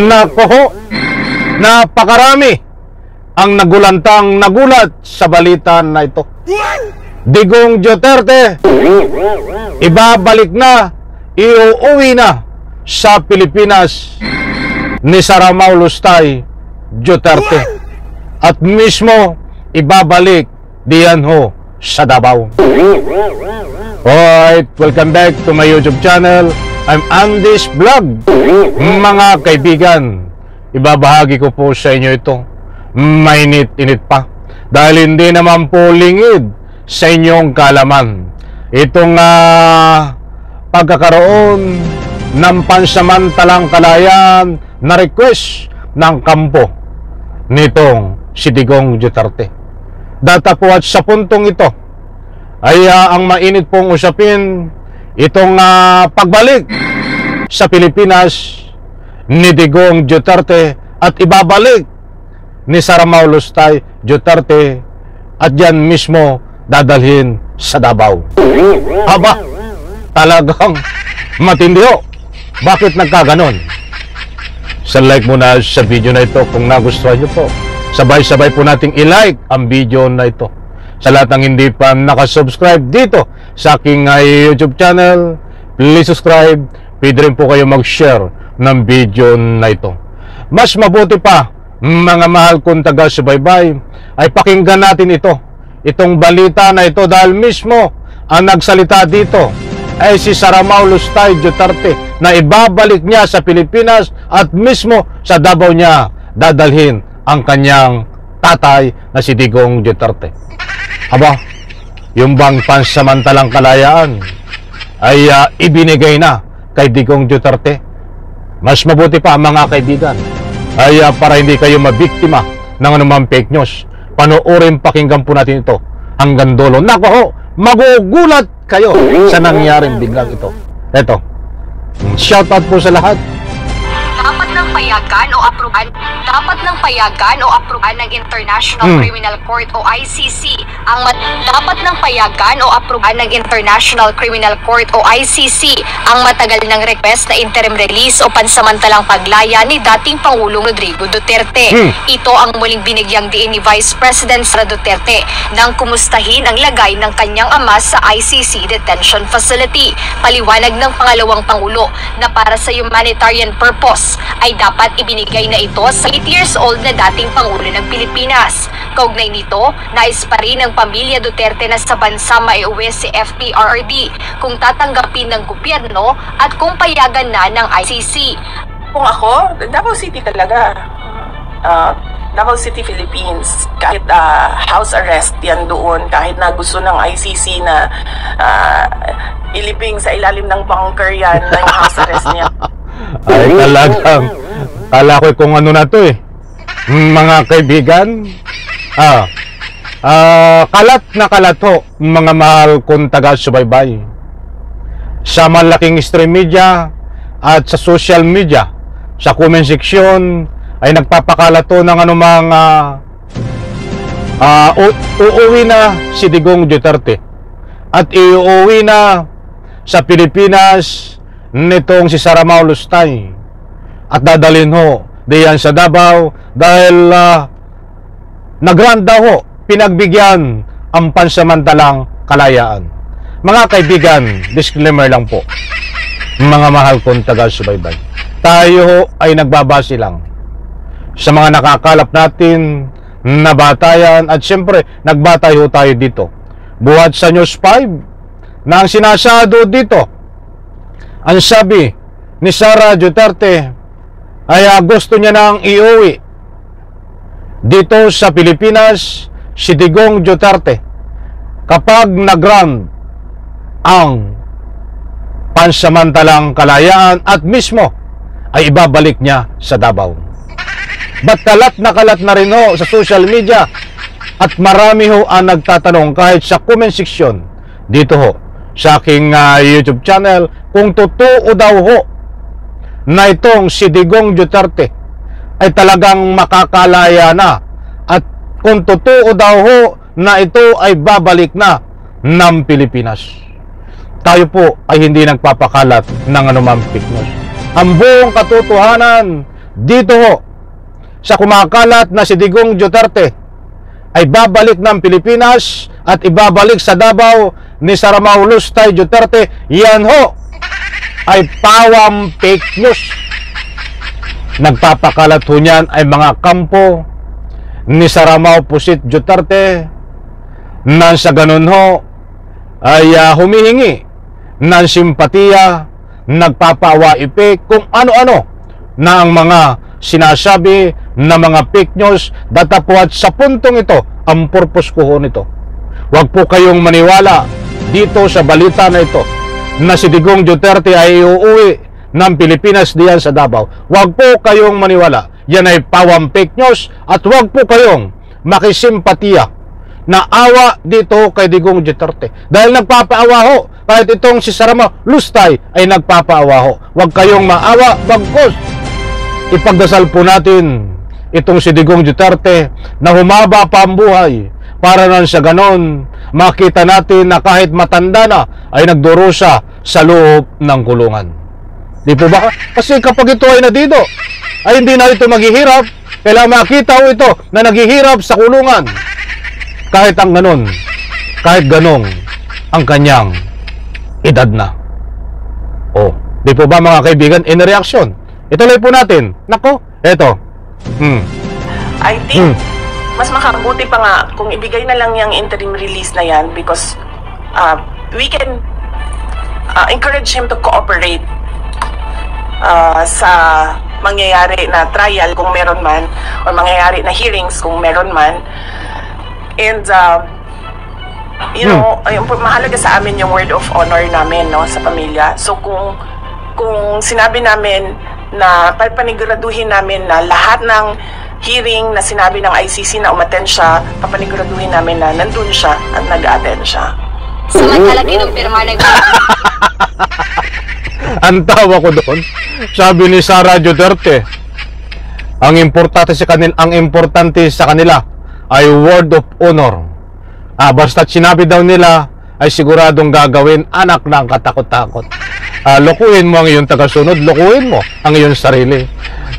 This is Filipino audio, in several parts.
Nako ho, napakarami ang nagulat sa balita na ito. Digong Duterte, ibabalik na, iuuwi na sa Pilipinas ni Sara Maulustay Duterte. At mismo, ibabalik diyan ho sa Davao. Alright, welcome back to my YouTube channel. I'm Andy's Vlog. Mga kaibigan, ibabahagi ko po sa inyo ito. Mainit-init pa. Dahil hindi naman po lingid sa inyong kalaman. Itong pagkakaroon ng pansamantalang kalayaan na request ng kampo nitong si Digong Duterte. Datapwat sa puntong ito ay ang mainit pong usapin itong pagbalik sa Pilipinas ni Digong Duterte at ibabalik ni Sara Maulustay Duterte at yan mismo dadalhin sa Davao. Aba, talagang matindi ho. Bakit nagkaganon? Sa like muna sa video na ito kung nagustuhan nyo po. Sabay-sabay po nating i-like ang video na ito. Sa lahat ng hindi pa nakasubscribe dito sa aking YouTube channel, please subscribe. Pwede rin po kayo mag-share ng video na ito. Mas mabuti pa, mga mahal kong taga-subaybay, ay pakinggan natin ito. Itong balita na ito dahil mismo ang nagsalita dito ay si Sara Maulustay Duterte na ibabalik niya sa Pilipinas at mismo sa Davao niya dadalhin ang kanyang tatay na si Digong Duterte. Aba, yung bang pansamantalang kalayaan ay ibinigay na kay Digong Duterte. Mas mabuti pa mga kaibigan ay para hindi kayo mabiktima ng anumang fake news, panoorin, pakinggan po natin ito hanggang dulo. Nako ho, magugulat kayo sa nangyaring biglang ito. Eto, shoutout po sa lahat. Dapat ng payagan o apruban ng International Criminal Court o ICC ang matagal ng request na interim release o pansamantalang paglaya ni dating Pangulong Rodrigo Duterte. Ito ang muling binigyang diin ni Vice President Sara Duterte nang kumustahin ang lagay ng kanyang ama sa ICC detention facility. Paliwanag ng pangalawang Pangulo na para sa humanitarian purpose ay dapat ibinigay na ito sa 8 years old na dating Pangulo ng Pilipinas. Kaugnay nito, nais pa rin ng pamilya Duterte na sa bansa maiuwi si FPRRD kung tatanggapin ng gobyerno at kung payagan na ng ICC. Kung ako, Davao City talaga. Davao City, Philippines. Kahit house arrest yan doon, kahit na gusto ng ICC na ilibing sa ilalim ng bunker yan, ng house arrest niya. Ay talagang, kala ko kung ano na to mga kaibigan. Kalat na kalat ho, mga mahal kong taga-subaybay. Sa malaking stream media at sa social media, sa comment section, ay nagpapakalat to ng anumang uuwi na si Digong Duterte at iuwi na sa Pilipinas nitong si Sara Maulustay at dadalhin ho diyan sa Davao dahil nagranda ho, pinagbigyan ang pansamantalang kalayaan. Mga kaibigan, disclaimer lang po, mga mahal kong taga-subaybay, tayo ho ay nagbabase lang sa mga nakakalap natin na batayan at siyempre nagbatay ho tayo dito buhat sa News 5 na ang sinasado dito. Ang sabi ni Sara Duterte ay gusto niya nang iuwi dito sa Pilipinas si Digong Duterte kapag nag-grant ang pansamantalang kalayaan at mismo ay ibabalik niya sa Davao. Ba't kalat na rin ho sa social media at marami ho ang nagtatanong kahit sa comment section dito ho sa aking YouTube channel kung totoo daw ho na itong si Digong Duterte ay talagang makakalaya na at kung totoo daw ho na ito ay babalik na ng Pilipinas. Tayo po ay hindi nagpapakalat ng anumang fake news. ang buong katotohanan dito ho sa kumakalat na si Digong Duterte ay babalik ng Pilipinas at ibabalik sa Davao ni Saramao Lustay Duterte, yan ho ay pawang fake news. Nagpapakalat ho niyan ay mga kampo ni Saramao Pusit Duterte na sa ganun ho ay humihingi ng simpatiya, nagpapawaipi kung ano-ano na ang mga sinasabi na mga fake news. Datapwat sa puntong ito ang purpose ko ho nito. Huwag po kayong maniwala dito sa balita na ito na si Digong Duterte ay uuwi ng Pilipinas diyan sa Davao. Huwag po kayong maniwala. Yan ay pawang fake news at huwag po kayong makisimpatiya na awa dito kay Digong Duterte. Dahil nagpapaawa ho, kahit itong si Saramao Lustay ay nagpapaawa ho. Huwag kayong maawa, bagkus. Ipagdasal po natin itong si Digong Duterte na humaba pa ang buhay para nang sa ganon makita natin na kahit matanda na ay nagdurusa sa loob ng kulungan. Di po ba? Kasi kapag ito ay nadido, ay hindi na ito maghihirap. Kailangan makita ho ito na naghihirap sa kulungan. Kahit ang ganon, kahit ganong ang kanyang edad na. Oh, di po ba mga kaibigan, in reaction? Ituloy po natin. Nako, eto. I think mas makabuti pa nga kung ibigay na lang yung interim release na yan because we can encourage him to cooperate sa mangyayari na trial kung meron man or mangyayari na hearings kung meron man. And you know, mahalaga sa amin yung word of honor namin, no, sa pamilya. So kung sinabi namin na papaniguraduhin namin na lahat ng hearing na sinabi ng ICC na umattend siya, papaniguraduhin namin na nandun siya at nag-attend siya. Samantala kinumpirma na Ang tawa ko doon, sabi ni Sara Duterte, ang importante sa kanila ay word of honor. Basta't sinabi daw nila ay siguradong gagawin, anak ng katakot-takot. Lokuhin mo ang iyong tagasunod, lokuhin mo ang iyong sarili.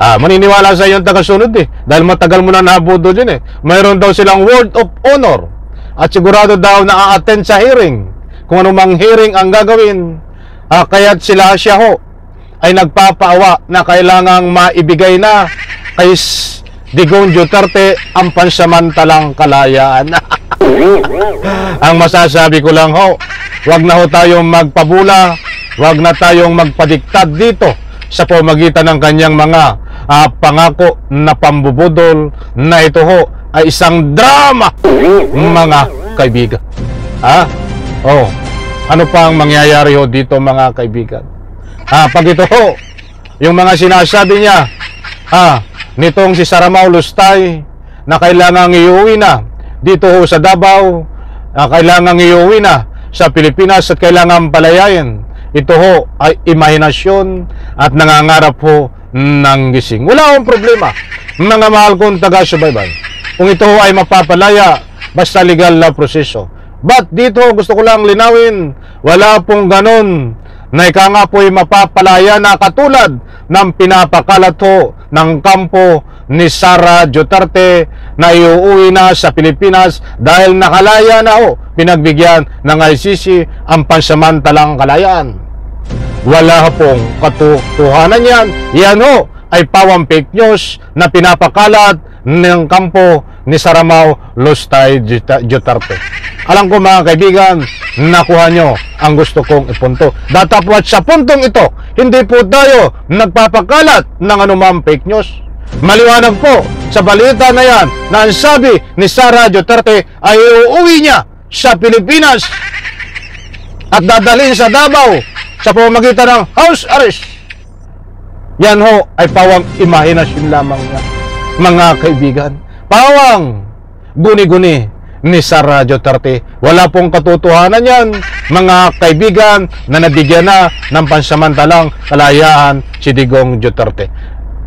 Maniniwala sa iyong tagasunod dahil matagal mo na nabudo din Mayroon daw silang word of honor at sigurado daw na a-attend sa hearing kung anumang hearing ang gagawin. Kaya't siya ho ay nagpapaawa na kailangang maibigay na kay Digong Duterte ang pansamantalang kalayaan. Ang masasabi ko lang ho, wag na ho tayong magpabula, wag na tayong magpadiktad dito sa pamagitan ng kanyang mga pangako na pambubudol na ito ho ay isang drama, mga kaibigan. Ano pa ang mangyayari ho dito, mga kaibigan? Pag ito ho, yung mga sinasabi niya, nitong si Saramao Lustay na kailangang iuwi na dito ho sa Davao, kailangang iuwi na sa Pilipinas at kailangang palayain. Ito ho ay imahinasyon at nangangarap ho ng gising. Wala akong problema, mga mahal kong taga-subaybay, kung ito ho ay mapapalaya basta legal na proseso. But dito gusto ko lang linawin, wala pong ganon na ika nga po ay mapapalaya na katulad ng pinapakalat ho ng kampo ni Sara Duterte na iuwi na sa Pilipinas dahil nakalaya na ho, pinagbigyan ng ICC ang pansamantalang kalayaan. Wala pong katotohanan yan. Yan ho ay pawang fake news na pinapakalat ng kampo ni Saramao Lustay Duterte. Alam ko, mga kaibigan, nakuha nyo ang gusto kong ipunto. Datapwat sa puntong ito, hindi po tayo nagpapakalat ng anumang fake news. Maliwanag po sa balita na yan na ang sabi ni Sara Duterte ay uuwi niya sa Pilipinas at dadalhin sa Davao sa pamamagitan ng house arrest. Yan ho ay pawang imahinasyon lamang niya, mga kaibigan. Pawang guni-guni ni Sara Duterte. Wala pong katotohanan yan, mga kaibigan, na nabigyan na ng pansamantalang kalayaan si Digong Duterte.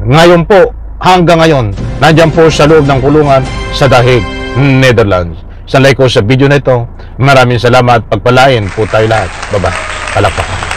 Ngayon po, hanggang ngayon, nandiyan po sa loob ng kulungan sa Dahig, Netherlands. Sa like ko sa video na ito, maraming salamat. Pagpalain po tayo lahat. Bye-bye. Palakpakan.